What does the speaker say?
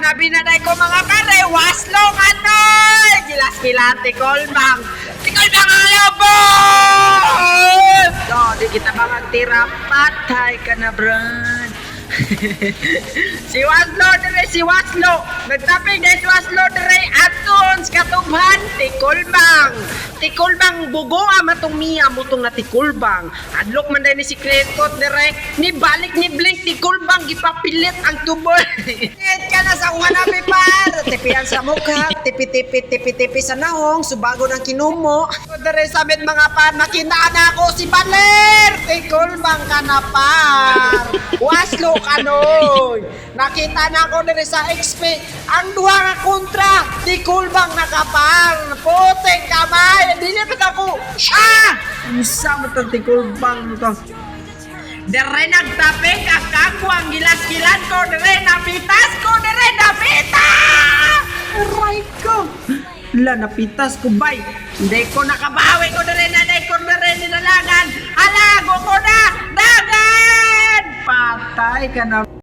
na binaday ko mga pare, waslong anoy! Gilas-kilati kolbang. Tikolbang ang lobot! Oh, di kita mga tira, patay ka na, brad. Si Waslo dire, si Waslo. Nagtaping dahil si Waslo dire aton sa katubhan, tikolbang. Tikolbang bugoa matong miya mutong na tikolbang. Adlok man dahil ni Secret Code dire, ni balik ni Blink tikolbang gipapilit ang tubol. Tingit ka na sa umanabi par. Tipian sa mukha, tipi-tipi sa naong, subago ng kinumo. Dari sabit mga par, nakita na ako si Baler. Tikulbang ka na par. Waslo kanoy. Nakita na ako dari sa XP. Ang duha nga kontra, tikulbang na ka par. Puting kamay, dilipit ako. Ah! Isa mo itong tikolbang ito. Dire nagtaping kakako ang gilas-gilan ko. Dire napitas ko. Dire napitas! Aray ko. La, napitas ko, bay. Hindi ko nakabawi ko dire na. Hindi ko dire nilalangan. Alago ko na. Dagan! Patay ka na.